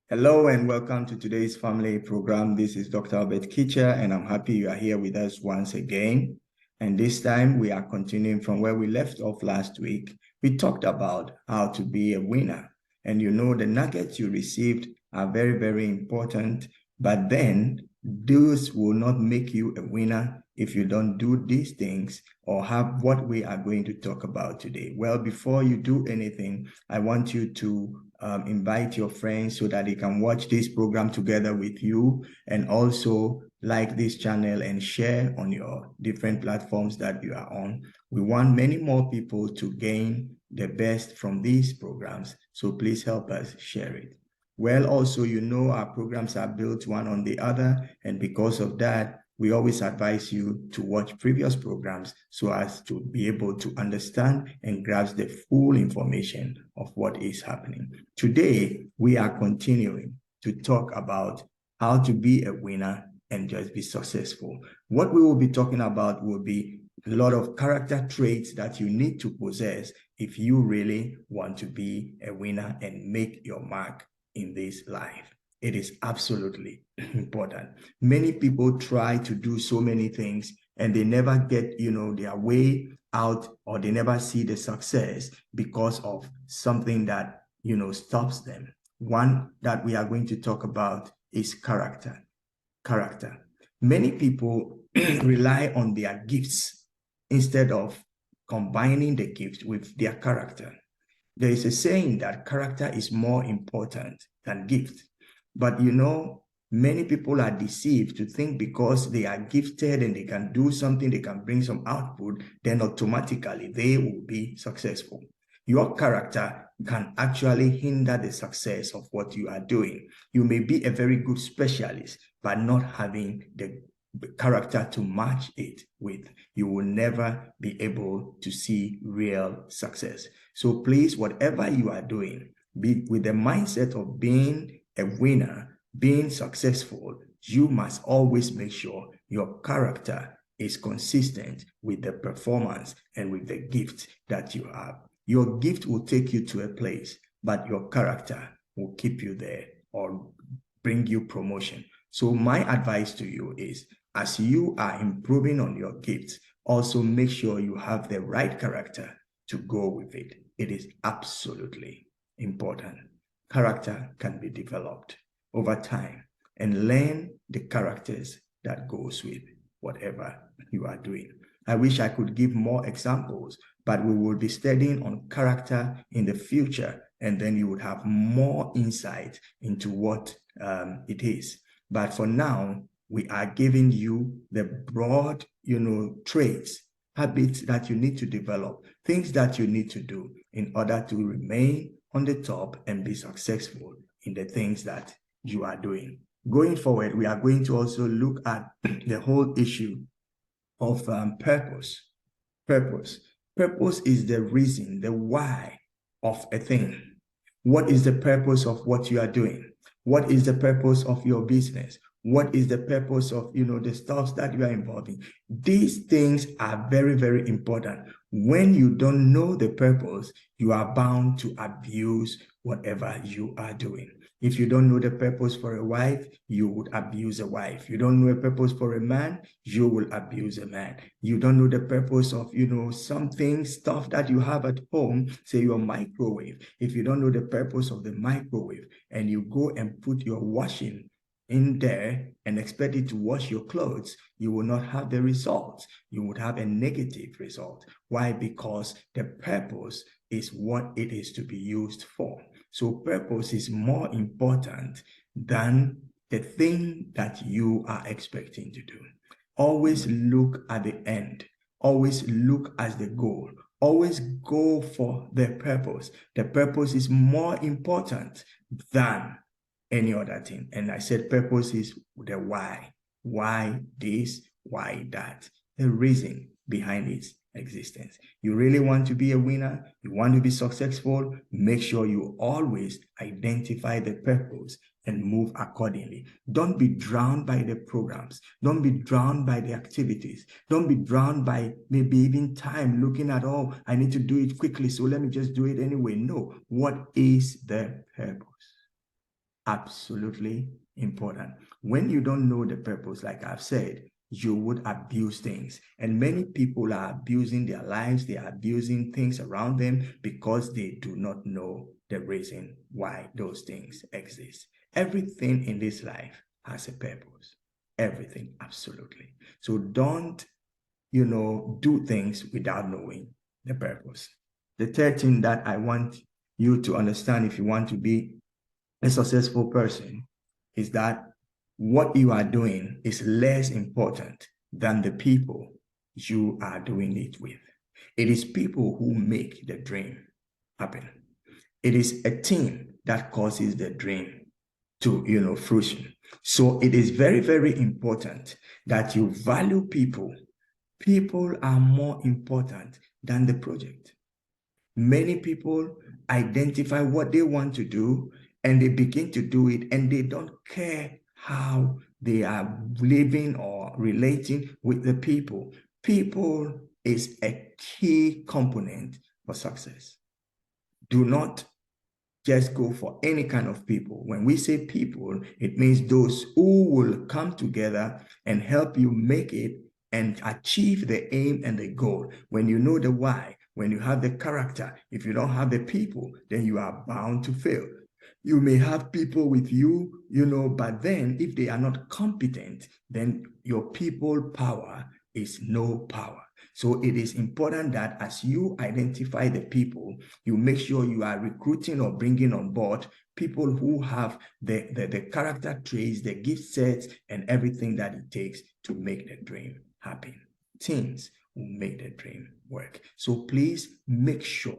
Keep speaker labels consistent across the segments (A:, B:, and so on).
A: Hello and welcome to today's family program. This is Dr. Albert Kitcher, and I'm happy you are here with us once again. And this time we are continuing from where we left off last week. We talked about how to be a winner. And you know, the nuggets you received are very, very important. But then those will not make you a winner if you don't do these things or have what we are going to talk about today. Well, before you do anything, I want you to invite your friends so that they can watch this program together with you, and also like this channel and share on your different platforms that you are on. We want many more people to gain the best from these programs, so please help us share it. Well, also, you know, our programs are built one on the other, and because of that, we always advise you to watch previous programs so as to be able to understand and grasp the full information of what is happening. Today, we are continuing to talk about how to be a winner and just be successful. What we will be talking about will be a lot of character traits that you need to possess if you really want to be a winner and make your mark in this life. It is absolutely important. Many people try to do so many things and they never get, their way out, or they never see the success because of something that, stops them. One that we are going to talk about is character. Character. Many people rely on their gifts instead of combining the gift with their character. There is a saying that character is more important than gift. But many people are deceived to think because they are gifted and they can do something, they can bring some output, then automatically they will be successful. Your character can actually hinder the success of what you are doing. You may be a very good specialist, but not having the character to match it with, you will never be able to see real success. So please, whatever you are doing, be with the mindset of being a winner, being successful. You must always make sure your character is consistent with the performance and with the gift that you have. Your gift will take you to a place, but your character will keep you there or bring you promotion. So my advice to you is, as you are improving on your gifts, also make sure you have the right character to go with it. It is absolutely important. Character can be developed over time, and learn the characters that goes with whatever you are doing. I wish I could give more examples, but we will be studying on character in the future, and then you would have more insight into what it is. But for now, we are giving you the broad, traits, habits that you need to develop, things that you need to do in order to remain on the top and be successful in the things that you are doing. Going forward, we are going to also look at the whole issue of purpose. Purpose. Purpose is the reason, the why of a thing. What is the purpose of what you are doing? What is the purpose of your business? What is the purpose of, the stuff that you are involved in? These things are very, very important. When you don't know the purpose, you are bound to abuse whatever you are doing. If you don't know the purpose for a wife, you would abuse a wife. You don't know a purpose for a man, you will abuse a man. You don't know the purpose of, stuff that you have at home, say your microwave. If you don't know the purpose of the microwave and you go and put your washing in there and expect it to wash your clothes, you will not have the result. You would have a negative result. Why? Because the purpose is what it is to be used for. So purpose is more important than the thing that you are expecting to do. Always look at the end. Always look at the goal. Always go for the purpose. The purpose is more important than any other thing. And I said purpose is the why. Why this? Why that? The reason behind its existence. You really want to be a winner? You want to be successful? Make sure you always identify the purpose and move accordingly. Don't be drowned by the programs. Don't be drowned by the activities. Don't be drowned by maybe even time looking at, oh, I need to do it quickly, so let me just do it anyway. No. What is the purpose? absolutely important. When you don't know the purpose, like I've said, you would abuse things. And many people are abusing their lives. They are abusing things around them because they do not know the reason why those things exist. Everything in this life has a purpose. Everything, absolutely. So don't, do things without knowing the purpose. The third thing that I want you to understand if you want to be a successful person is that what you are doing is less important than the people you are doing it with. It is people who make the dream happen. It is a team that causes the dream to fruition. So it is very, very important that you value people. People are more important than the project. Many people identify what they want to do and they begin to do it, and they don't care how they are living or relating with the people. People is a key component for success. Do not just go for any kind of people. When we say people, it means those who will come together and help you make it and achieve the aim and the goal. When you know the why, when you have the character, if you don't have the people, then you are bound to fail. You may have people with you, but then if they are not competent, then your people power is no power. So it is important that as you identify the people, you make sure you are recruiting or bringing on board people who have the character traits, the gift sets, and everything that it takes to make the dream happen. Teams will make the dream work. So please make sure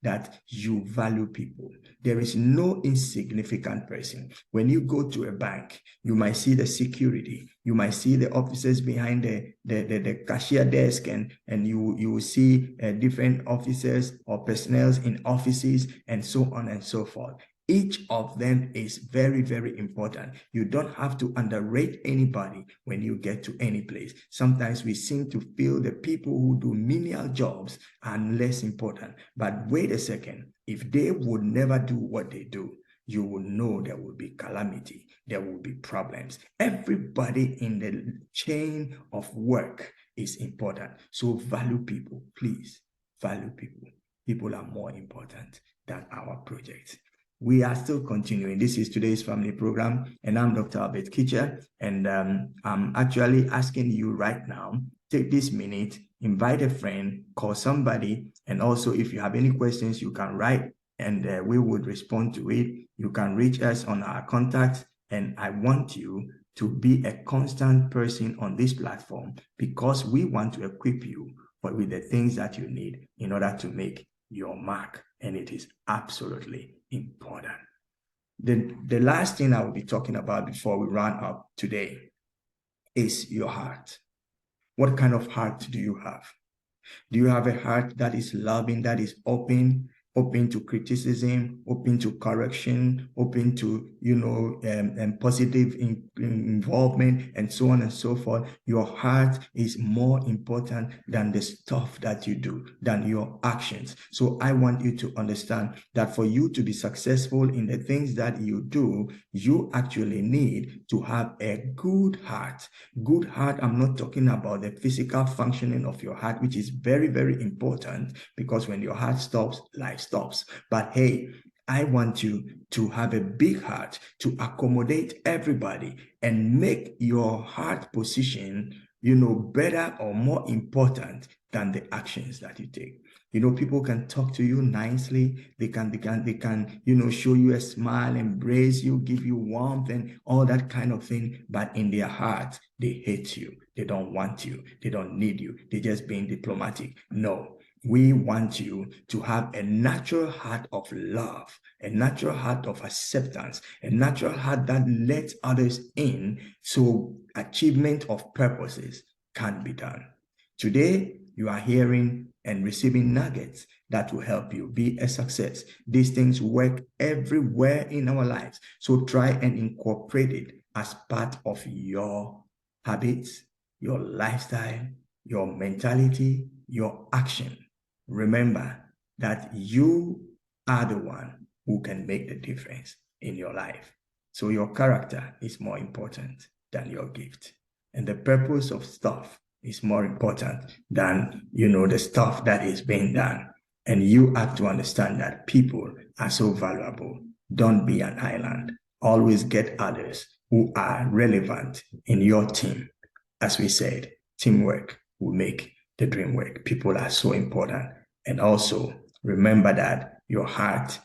A: that you value people. There is no insignificant person. When you go to a bank, you might see the security, you might see the officers behind the cashier desk, and you will see different officers or personnel in offices, and so on and so forth. Each of them is very, very important. You don't have to underrate anybody when you get to any place. Sometimes we seem to feel the people who do menial jobs are less important. But wait a second, if they would never do what they do, you will know there will be calamity, there will be problems. Everybody in the chain of work is important. So value people, please, value people. People are more important than our projects. We are still continuing. This is today's family program, and I'm Dr. Albert Kitcher, and I'm actually asking you right now, take this minute, invite a friend, call somebody, and also if you have any questions, you can write, and we would respond to it. You can reach us on our contacts, and I want you to be a constant person on this platform because we want to equip you with the things that you need in order to make your mark, and it is absolutely important. The last thing I will be talking about before we run up today is your heart. What kind of heart do you have? Do you have a heart that is loving, that is open to criticism, open to correction, open to, positive involvement, and so on and so forth? Your heart is more important than the stuff that you do, than your actions. So I want you to understand that for you to be successful in the things that you do, you actually need to have a good heart. Good heart, I'm not talking about the physical functioning of your heart, which is very, very important, because when your heart stops, life stops. But hey, I want you to have a big heart to accommodate everybody and make your heart position, better or more important than the actions that you take. People can talk to you nicely. They can, show you a smile, embrace you, give you warmth and all that kind of thing. But in their heart, they hate you. They don't want you. They don't need you. They're just being diplomatic. No. We want you to have a natural heart of love, a natural heart of acceptance, a natural heart that lets others in so achievement of purposes can be done. Today, you are hearing and receiving nuggets that will help you be a success. These things work everywhere in our lives. So try and incorporate it as part of your habits, your lifestyle, your mentality, your action. Remember that you are the one who can make the difference. in your life. So your character is more important than your gift. And the purpose of stuff is more important than, the stuff that is being done. And you have to understand that people are so valuable. Don't be an island. Always get others who are relevant in your team. As we said, teamwork will make the dream work. People are so important. And also remember that your heart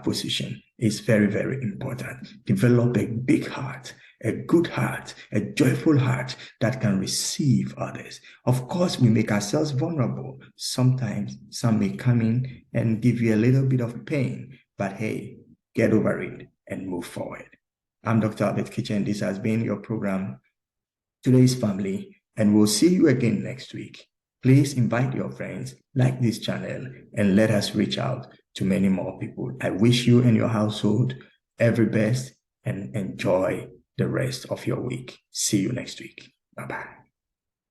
A: position is very, very important. Develop a big heart, a good heart, a joyful heart that can receive others. Of course, we make ourselves vulnerable. Sometimes some may come in and give you a little bit of pain, but hey, get over it and move forward. I'm Dr. Albert Kitcher, and this has been your program, Today's Family, and we'll see you again next week. Please invite your friends, like this channel, and let us reach out to many more people. I wish you and your household every best and enjoy the rest of your week. See you next week. Bye-bye.